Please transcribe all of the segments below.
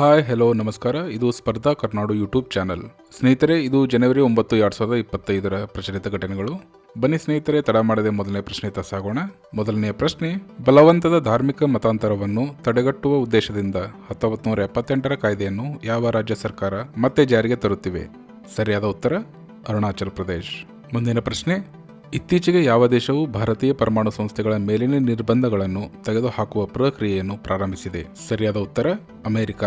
Hi hello ನಮಸ್ಕಾರ. ಇದು ಸ್ಪರ್ಧಾ ಕರ್ನಾಡು ಯೂಟ್ಯೂಬ್ ಚಾನಲ್. ಸ್ನೇಹಿತರೆ, ಇದು ಜನವರಿ 9, 2025 ಪ್ರಚಲಿತ ಘಟನೆಗಳು. ಬನ್ನಿ ಸ್ನೇಹಿತರೆ, ತಡ ಮಾಡದೆ ಮೊದಲನೇ ಪ್ರಶ್ನೆಯತ್ತ ಸಾಗೋಣ. ಮೊದಲನೆಯ ಪ್ರಶ್ನೆ: ಬಲವಂತದ ಧಾರ್ಮಿಕ ಮತಾಂತರವನ್ನು ತಡೆಗಟ್ಟುವ ಉದ್ದೇಶದಿಂದ 1978ರ ಕಾಯ್ದೆಯನ್ನು ಯಾವ ರಾಜ್ಯ ಸರ್ಕಾರ ಮತ್ತೆ ಜಾರಿಗೆ ತರುತ್ತಿವೆ? ಸರಿಯಾದ ಉತ್ತರ ಅರುಣಾಚಲ ಪ್ರದೇಶ್. ಮುಂದಿನ ಪ್ರಶ್ನೆ: ಇತ್ತೀಚೆಗೆ ಯಾವ ದೇಶವು ಭಾರತೀಯ ಪರಮಾಣು ಸಂಸ್ಥೆಗಳ ಮೇಲಿನ ನಿರ್ಬಂಧಗಳನ್ನು ತೆಗೆದುಹಾಕುವ ಪ್ರಕ್ರಿಯೆಯನ್ನು ಪ್ರಾರಂಭಿಸಿದೆ? ಸರಿಯಾದ ಉತ್ತರ ಅಮೆರಿಕ.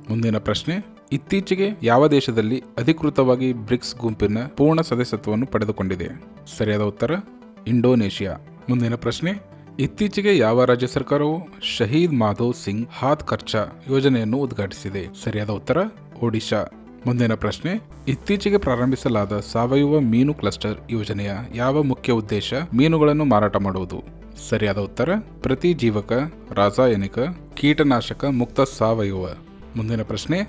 ಮುಂದಿನ ಪ್ರಶ್ನೆ: ಇತ್ತೀಚೆಗೆ ಯಾವ ದೇಶದಲ್ಲಿ ಅಧಿಕೃತವಾಗಿ ಬ್ರಿಕ್ಸ್ ಗುಂಪಿನ ಪೂರ್ಣ ಸದಸ್ಯತ್ವವನ್ನು ಪಡೆದುಕೊಂಡಿದೆ? ಸರಿಯಾದ ಉತ್ತರ ಇಂಡೋನೇಷಿಯಾ. ಮುಂದಿನ ಪ್ರಶ್ನೆ: ಇತ್ತೀಚೆಗೆ ಯಾವ ರಾಜ್ಯ ಸರ್ಕಾರವು ಶಹೀದ್ ಮಾಧವ್ ಸಿಂಗ್ ಹಾತ್ ಖರ್ಚಾ ಯೋಜನೆಯನ್ನು ಉದ್ಘಾಟಿಸಿದೆ? ಸರಿಯಾದ ಉತ್ತರ ಒಡಿಶಾ. ಮುಂದಿನ ಪ್ರಶ್ನೆ: ಇತ್ತೀಚೆಗೆ ಪ್ರಾರಂಭಿಸಲಾದ ಸಾವಯವ ಮೀನು ಕ್ಲಸ್ಟರ್ ಯೋಜನೆಯ ಯಾವ ಮುಖ್ಯ ಉದ್ದೇಶ ಮೀನುಗಳನ್ನು ಮಾರಾಟ ಮಾಡುವುದು? ಸರಿಯಾದ ಉತ್ತರ ಪ್ರತಿಜೀವಕ, ರಾಸಾಯನಿಕ, ಕೀಟನಾಶಕ ಮುಕ್ತ ಸಾವಯವ. ಮುಂದಿನ ಪ್ರಶ್ನೆ: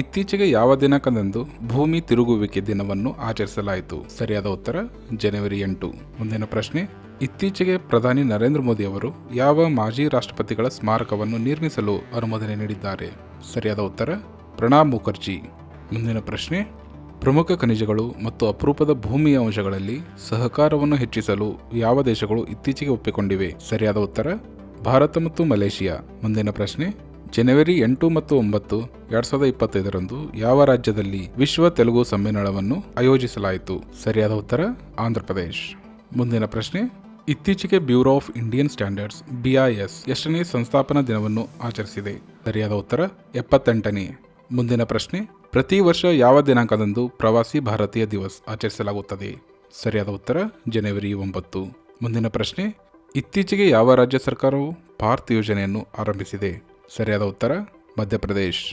ಇತ್ತೀಚೆಗೆ ಯಾವ ದಿನಾಂಕದಂದು ಭೂಮಿ ತಿರುಗುವಿಕೆ ದಿನವನ್ನು ಆಚರಿಸಲಾಯಿತು? ಸರಿಯಾದ ಉತ್ತರ ಜನವರಿ 8. ಮುಂದಿನ ಪ್ರಶ್ನೆ: ಇತ್ತೀಚೆಗೆ ಪ್ರಧಾನಿ ನರೇಂದ್ರ ಮೋದಿ ಅವರು ಯಾವ ಮಾಜಿ ರಾಷ್ಟ್ರಪತಿಗಳ ಸ್ಮಾರಕವನ್ನು ನಿರ್ಮಿಸಲು ಅನುಮೋದನೆ ನೀಡಿದ್ದಾರೆ? ಸರಿಯಾದ ಉತ್ತರ ಪ್ರಣಬ್ ಮುಖರ್ಜಿ. ಮುಂದಿನ ಪ್ರಶ್ನೆ: ಪ್ರಮುಖ ಖನಿಜಗಳು ಮತ್ತು ಅಪರೂಪದ ಭೂಮಿಯ ಅಂಶಗಳಲ್ಲಿ ಸಹಕಾರವನ್ನು ಹೆಚ್ಚಿಸಲು ಯಾವ ದೇಶಗಳು ಇತ್ತೀಚೆಗೆ ಒಪ್ಪಿಕೊಂಡಿವೆ? ಸರಿಯಾದ ಉತ್ತರ ಭಾರತ ಮತ್ತು ಮಲೇಷಿಯಾ. ಮುಂದಿನ ಪ್ರಶ್ನೆ: ಜನವರಿ 8 ಮತ್ತು 9, 2025ರಂದು ಯಾವ ರಾಜ್ಯದಲ್ಲಿ ವಿಶ್ವ ತೆಲುಗು ಸಮ್ಮೇಳನವನ್ನು ಆಯೋಜಿಸಲಾಯಿತು? ಸರಿಯಾದ ಉತ್ತರ ಆಂಧ್ರಪ್ರದೇಶ್. ಮುಂದಿನ ಪ್ರಶ್ನೆ: ಇತ್ತೀಚೆಗೆ bureau of Indian standards BIS ಎಷ್ಟನೇ ಸಂಸ್ಥಾಪನಾ ದಿನವನ್ನು ಆಚರಿಸಿದೆ? ಸರಿಯಾದ ಉತ್ತರ 78ನೇ. ಮುಂದಿನ ಪ್ರಶ್ನೆ: ಪ್ರತಿ ವರ್ಷ ಯಾವ ದಿನಾಂಕದಂದು ಪ್ರವಾಸಿ ಭಾರತೀಯ ದಿವಸ್ ಆಚರಿಸಲಾಗುತ್ತದೆ? ಸರಿಯಾದ ಉತ್ತರ ಜನವರಿ 9. ಮುಂದಿನ ಪ್ರಶ್ನೆ: ಇತ್ತೀಚೆಗೆ ಯಾವ ರಾಜ್ಯ ಸರ್ಕಾರವು ಪಾರ್ಥ್ ಯೋಜನೆಯನ್ನು ಆರಂಭಿಸಿದೆ? ಸರಿಯಾದ ಉತ್ತರ ಮಧ್ಯಪ್ರದೇಶ್.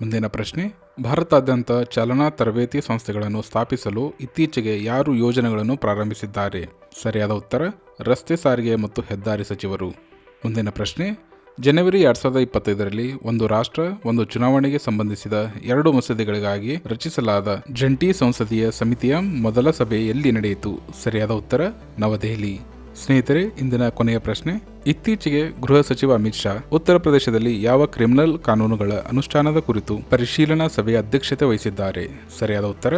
ಮುಂದಿನ ಪ್ರಶ್ನೆ: ಭಾರತಾದ್ಯಂತ ಚಾಲನಾ ತರಬೇತಿ ಸಂಸ್ಥೆಗಳನ್ನು ಸ್ಥಾಪಿಸಲು ಇತ್ತೀಚೆಗೆ ಯಾರು ಯೋಜನೆಗಳನ್ನು ಪ್ರಾರಂಭಿಸಿದ್ದಾರೆ? ಸರಿಯಾದ ಉತ್ತರ ರಸ್ತೆ ಸಾರಿಗೆ ಮತ್ತು ಹೆದ್ದಾರಿ ಸಚಿವರು. ಮುಂದಿನ ಪ್ರಶ್ನೆ: ಜನವರಿ 2025ರಲ್ಲಿ ಒಂದು ರಾಷ್ಟ್ರ ಒಂದು ಚುನಾವಣೆಗೆ ಸಂಬಂಧಿಸಿದ 2 ಮಸೂದೆಗಳಿಗಾಗಿ ರಚಿಸಲಾದ ಜಂಟಿ ಸಂಸದೀಯ ಸಮಿತಿಯ ಮೊದಲ ಸಭೆ ಎಲ್ಲಿ ನಡೆಯಿತು? ಸರಿಯಾದ ಉತ್ತರ ನವದೆಹಲಿ. ಸ್ನೇಹಿತರೆ, ಇಂದಿನ ಕೊನೆಯ ಪ್ರಶ್ನೆ: ಇತ್ತೀಚೆಗೆ ಗೃಹ ಸಚಿವ ಅಮಿತ್ ಶಾ ಉತ್ತರ ಪ್ರದೇಶದಲ್ಲಿ ಯಾವ ಕ್ರಿಮಿನಲ್ ಕಾನೂನುಗಳ ಅನುಷ್ಠಾನದ ಕುರಿತು ಪರಿಶೀಲನಾ ಸಭೆಯ ಅಧ್ಯಕ್ಷತೆ ವಹಿಸಿದ್ದಾರೆ? ಸರಿಯಾದ ಉತ್ತರ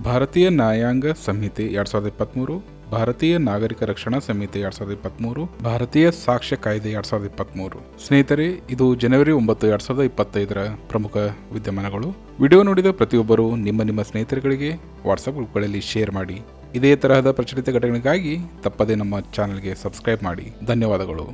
ಭಾರತೀಯ ನ್ಯಾಯಾಂಗ ಸಂಹಿತೆ 2023, ಭಾರತೀಯ ನಾಗರಿಕ ರಕ್ಷಣಾ ಸಂಹಿತೆ 2023, ಭಾರತೀಯ ಸಾಕ್ಷ್ಯ ಕಾಯ್ದೆ 2023. ಸ್ನೇಹಿತರೆ, ಇದು ಜನವರಿ 9, 2025ರ ಪ್ರಮುಖ ವಿದ್ಯಮಾನಗಳು. ವಿಡಿಯೋ ನೋಡಿದ ಪ್ರತಿಯೊಬ್ಬರು ನಿಮ್ಮ ಸ್ನೇಹಿತರುಗಳಿಗೆ ವಾಟ್ಸಪ್ ಗ್ರೂಪ್ಗಳಲ್ಲಿ ಶೇರ್ ಮಾಡಿ. ಇದೇ ತರಹದ ಪ್ರಚಲಿತ ಘಟನೆಗಳಿಗಾಗಿ ತಪ್ಪದೇ ನಮ್ಮ ಚಾನೆಲ್ಗೆ ಸಬ್ಸ್ಕ್ರೈಬ್ ಮಾಡಿ. ಧನ್ಯವಾದಗಳು.